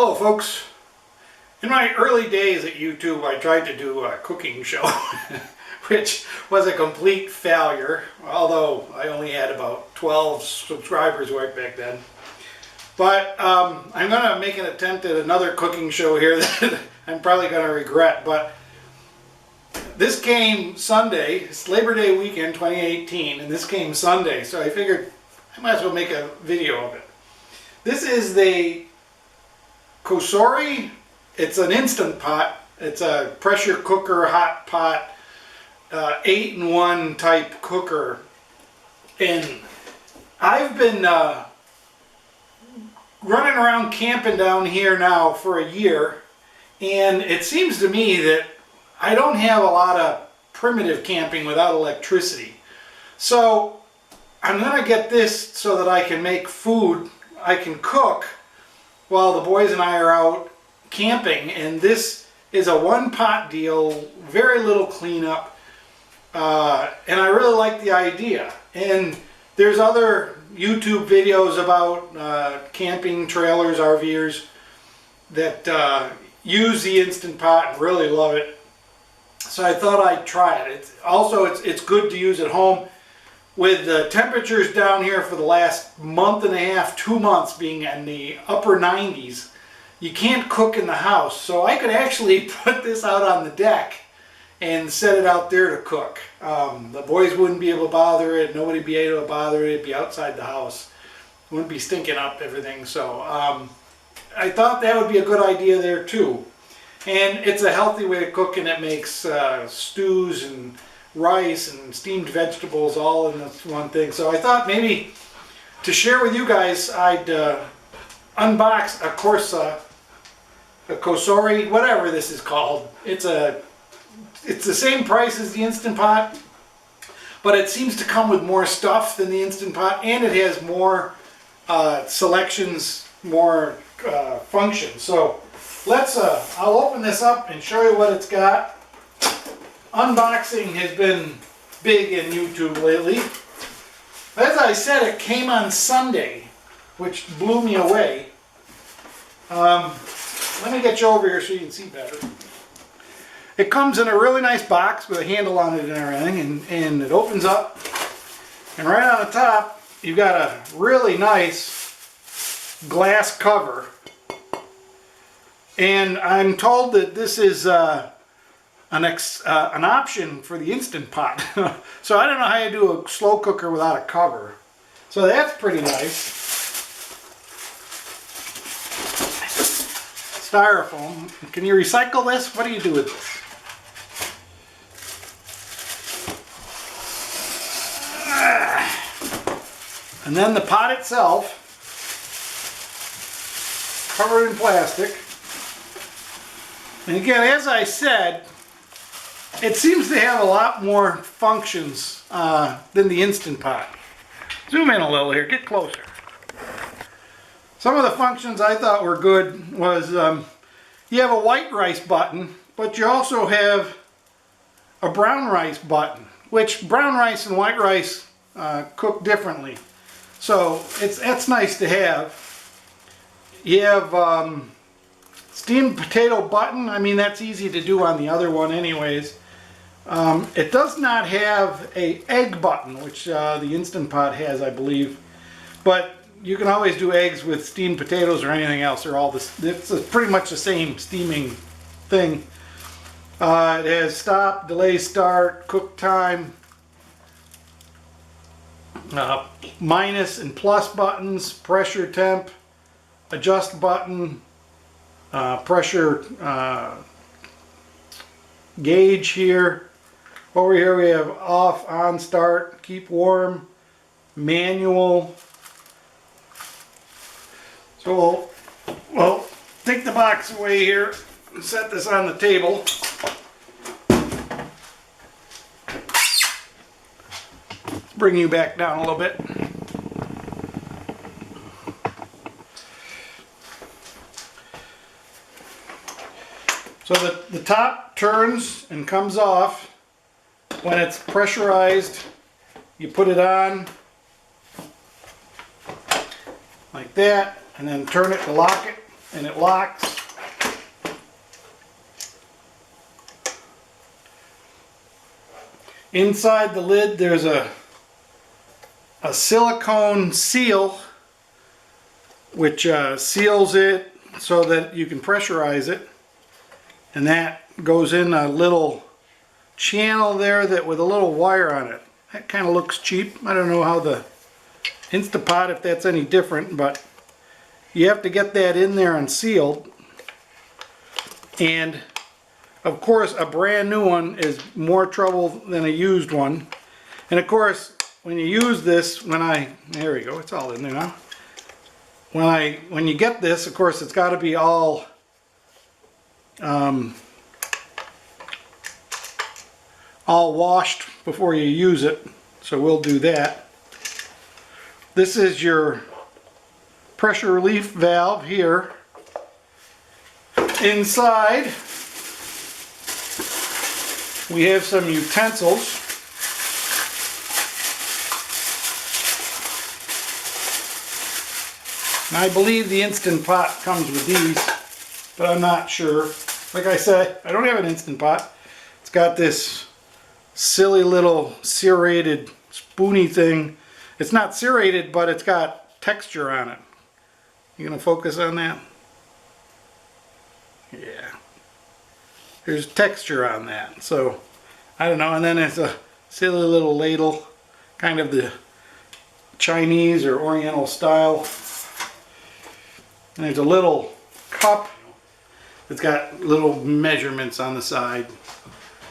Hello folks. In my early days at YouTube I tried to do a cooking show which was a complete failure, although I only had about 12 subscribers right back then. But I'm going to make an attempt at another cooking show here that I'm probably going to regret. But this came Sunday, it's Labor Day weekend 2018, and this came Sunday, so I figured I might as well make a video of it. This is the Cosori. It's an Instant Pot. It's a pressure cooker, hot pot, 8-in-1 type cooker. And I've been running around camping down here now for a year, and it seems to me that I don't have a lot of primitive camping without electricity. So I'm going to get this so that I can make food, I can cook while the boys and I are out camping. And this is a one pot deal, very little cleanup, and I really like the idea. And there's other YouTube videos about camping trailers, RVers that use the Instant Pot and really love it. So I thought I'd try it. It's good to use at home. With the temperatures down here for the last month and a half, 2 months being in the upper 90s, you can't cook in the house. So I could actually put this out on the deck and set it out there to cook. The boys wouldn't be able to bother it. Nobody would be able to bother it. It'd be outside the house. It wouldn't be stinking up everything. So I thought that would be a good idea there too. And it's a healthy way to cook, and it makes stews and rice and steamed vegetables all in this one thing. So I thought maybe to share with you guys, I'd unbox a Cosori, whatever this is called. It's the same price as the Instant Pot, but it seems to come with more stuff than the Instant Pot, and it has more selections, more functions. So I'll open this up and show you what it's got. Unboxing has been big in YouTube lately. As I said, it came on Sunday, which blew me away. Let me get you over here so you can see better. It comes in a really nice box with a handle on it and everything, and it opens up, and right on the top you've got a really nice glass cover. And I'm told that this is an option for the Instant Pot. So I don't know how you do a slow cooker without a cover. So that's pretty nice. Styrofoam. Can you recycle this? What do you do with this? And then the pot itself, covered in plastic. And again, as I said, it seems to have a lot more functions than the Instant Pot. Zoom in a little here, get closer. Some of the functions I thought were good was you have a white rice button, but you also have a brown rice button, which brown rice and white rice cook differently. So that's nice to have. You have steamed potato button. I mean, that's easy to do on the other one anyways. It does not have a egg button, which the Instant Pot has, I believe. But you can always do eggs with steamed potatoes or anything else. They're all this. It's pretty much the same steaming thing. It has stop, delay, start, cook time, minus and plus buttons, pressure temp, adjust button, pressure gauge here. Over here we have off, on, start, keep warm, manual. So we'll take the box away here and set this on the table. Bring you back down a little bit. So the top turns and comes off when it's pressurized. You put it on like that, and then turn it to lock it. and it locks. Inside the lid there's a silicone seal which seals it so that you can pressurize it, and that goes in a little channel there that with a little wire on it. That kind of looks cheap. I don't know how the Instant Pot, if that's any different, but you have to get that in there and sealed. And of course a brand new one is more trouble than a used one. And of course when you use this, there we go, it's all in there now. When you get this, of course it's got to be all washed before you use it, so we'll do that. This is your pressure relief valve here. Inside we have some utensils. And I believe the Instant Pot comes with these, but I'm not sure. Like I said, I don't have an Instant Pot. It's got this silly little serrated spoony thing. It's not serrated, but it's got texture on it. You gonna focus on that? Yeah. There's texture on that. So, I don't know. And then it's a silly little ladle, kind of the Chinese or Oriental style. And there's a little cup that's got little measurements on the side.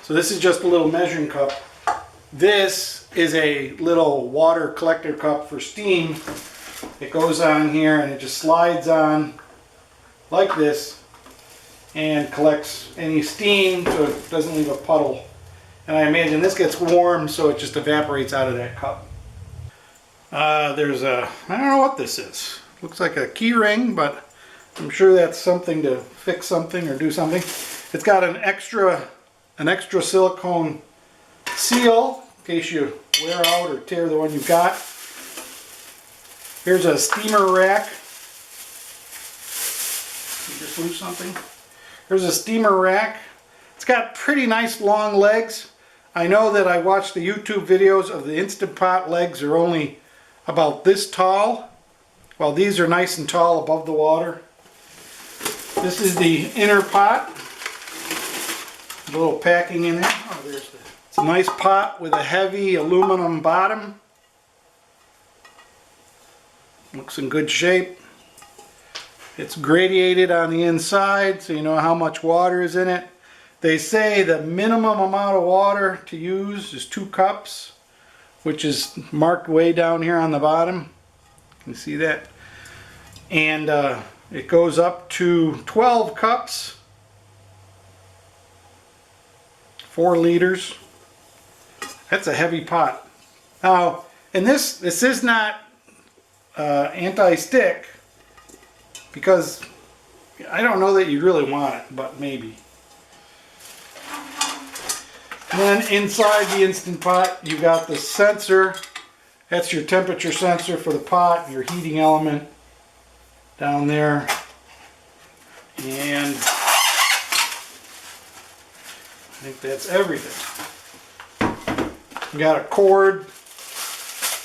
So this is just a little measuring cup. This is a little water collector cup for steam. It goes on here and it just slides on like this and collects any steam so it doesn't leave a puddle. And I imagine this gets warm so it just evaporates out of that cup. There's a, I don't know what this is. Looks like a key ring, but I'm sure that's something to fix something or do something. It's got an extra silicone seal in case you wear out or tear the one you've got. Here's a steamer rack. You just lose something. Here's a steamer rack. It's got pretty nice long legs. I know that I watched the YouTube videos of the Instant Pot legs are only about this tall, while these are nice and tall above the water. This is the inner pot. A little packing in there. Oh, there's the. It's a nice pot with a heavy aluminum bottom. Looks in good shape. It's gradiated on the inside so you know how much water is in it. They say the minimum amount of water to use is 2 cups, which is marked way down here on the bottom. You can see that. And it goes up to 12 cups, 4 liters. That's a heavy pot. Now, and this is not anti-stick, because I don't know that you really want it, but maybe. And then inside the Instant Pot, you got the sensor. That's your temperature sensor for the pot, your heating element down there. And I think that's everything. You got a cord.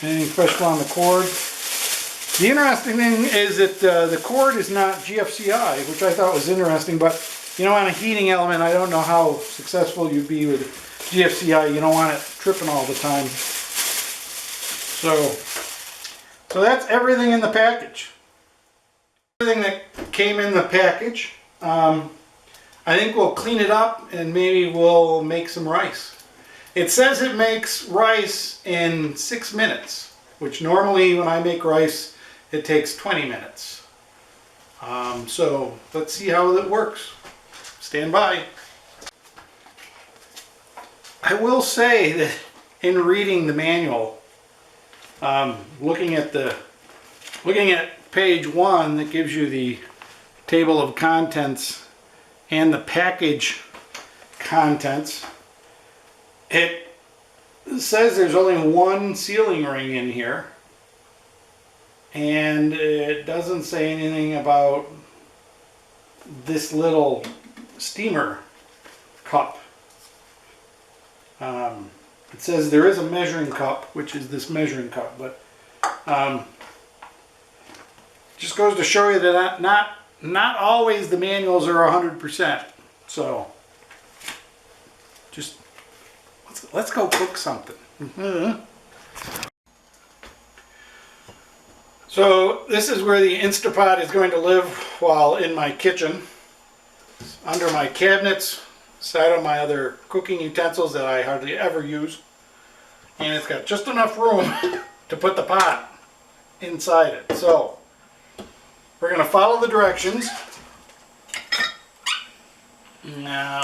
Anything special on the cord? The interesting thing is that the cord is not GFCI, which I thought was interesting, but you know, on a heating element, I don't know how successful you'd be with GFCI. You don't want it tripping all the time. So that's everything in the package. Everything that came in the package. I think we'll clean it up and maybe we'll make some rice. It says it makes rice in 6 minutes, which normally when I make rice, it takes 20 minutes. So let's see how it works. Stand by. I will say that in reading the manual, looking at page 1 that gives you the table of contents and the package contents, it says there's only 1 sealing ring in here, and it doesn't say anything about this little steamer cup. It says there is a measuring cup, which is this measuring cup, but just goes to show you that not always the manuals are 100%. So just let's go cook something. So this is where the Instapot is going to live while in my kitchen. It's under my cabinets, side of my other cooking utensils that I hardly ever use. And it's got just enough room to put the pot inside it. So we're going to follow the directions. Now,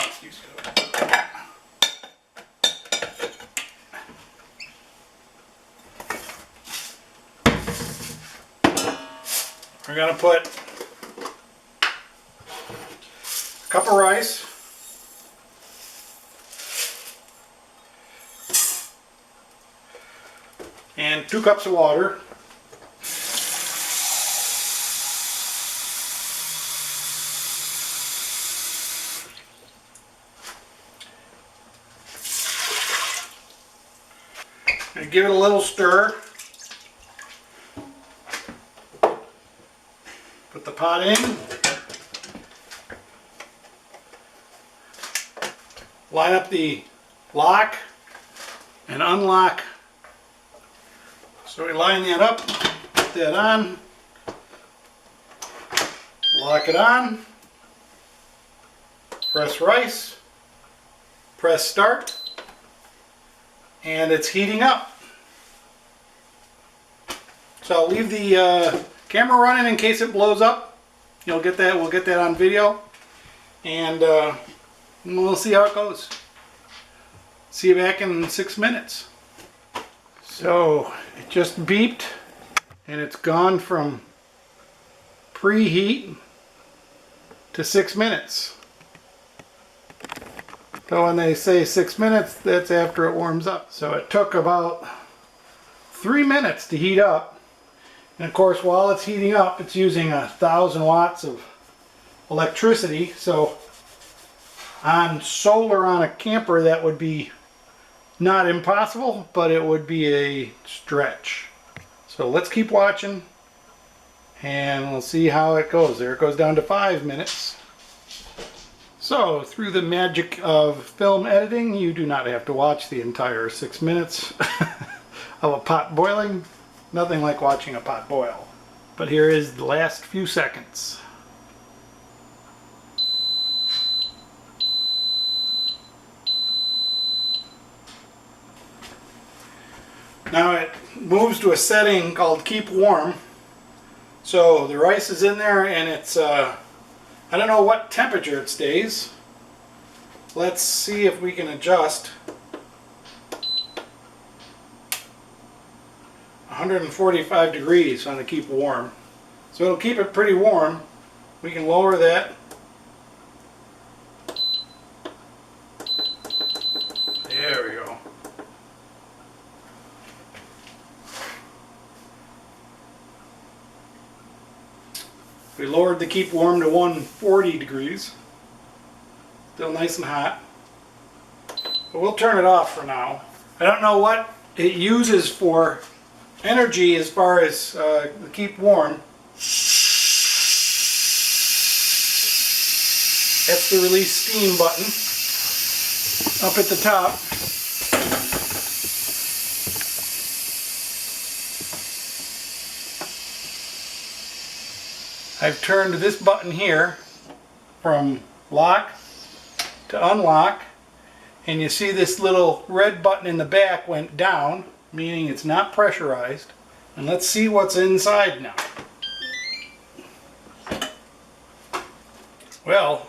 we're going to put a cup of rice, and 2 cups of water. And give it a little stir. Put the pot in. Line up the lock and unlock. So we line that up, put that on, lock it on, press rice, press start, and it's heating up. So I'll leave the camera running in case it blows up. You'll get that. We'll get that on video, and we'll see how it goes. See you back in 6 minutes. So it just beeped, and it's gone from preheat to 6 minutes. So when they say 6 minutes, that's after it warms up. So it took about 3 minutes to heat up. And of course, while it's heating up, it's using 1,000 watts of electricity. So on solar on a camper, that would be not impossible, but it would be a stretch. So let's keep watching, and we'll see how it goes. There it goes down to 5 minutes. So through the magic of film editing, you do not have to watch the entire 6 minutes of a pot boiling. Nothing like watching a pot boil. But here is the last few seconds. Now it moves to a setting called keep warm. So the rice is in there, and it's I don't know what temperature it stays. Let's see if we can adjust. 145 degrees on the keep warm. So it'll keep it pretty warm. We can lower that. There we go. We lowered the keep warm to 140 degrees. Still nice and hot. But we'll turn it off for now. I don't know what it uses for energy as far as the keep warm. That's the release steam button up at the top. I've turned this button here from lock to unlock, and you see this little red button in the back went down, meaning it's not pressurized. And let's see what's inside now. Well,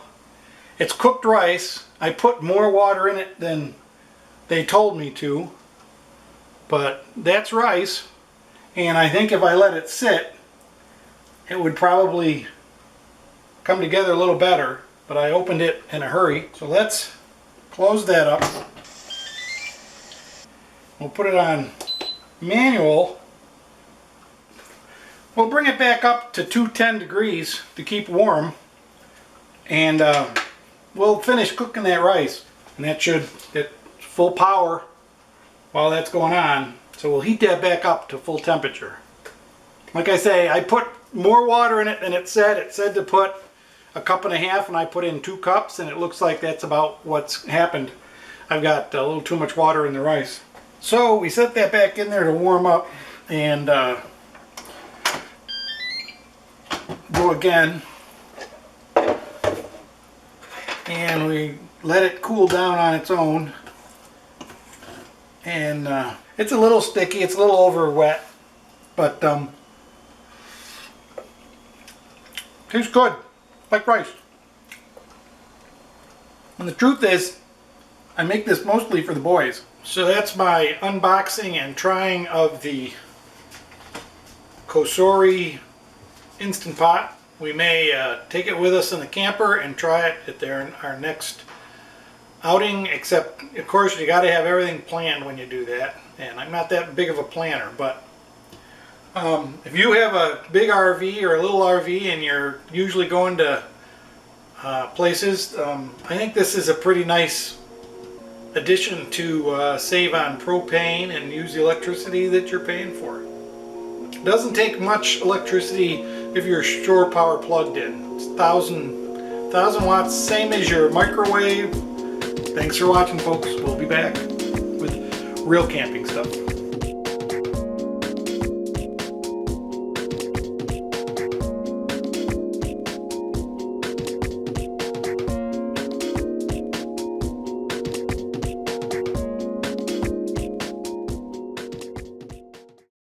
it's cooked rice. I put more water in it than they told me to, but that's rice, and I think if I let it sit, it would probably come together a little better, but I opened it in a hurry. So let's close that up. We'll put it on manual. We'll bring it back up to 210 degrees to keep warm. And we'll finish cooking that rice, and that should get full power while that's going on. So we'll heat that back up to full temperature. Like I say, I put more water in it than it said. It said to put 1.5 cups, and I put in 2 cups, and it looks like that's about what's happened. I've got a little too much water in the rice. So we set that back in there to warm up, and go again. And we let it cool down on its own. And it's a little sticky, it's a little over wet, but tastes good, like rice. And the truth is, I make this mostly for the boys. So that's my unboxing and trying of the Cosori Instant Pot. We may take it with us in the camper and try it at our next outing, except of course you got to have everything planned when you do that, and I'm not that big of a planner. But if you have a big RV or a little RV and you're usually going to places, I think this is a pretty nice addition to save on propane and use the electricity that you're paying for. It doesn't take much electricity if you're shore power plugged in. It's 1,000 watts, same as your microwave. Thanks for watching, folks. We'll be back with real camping stuff.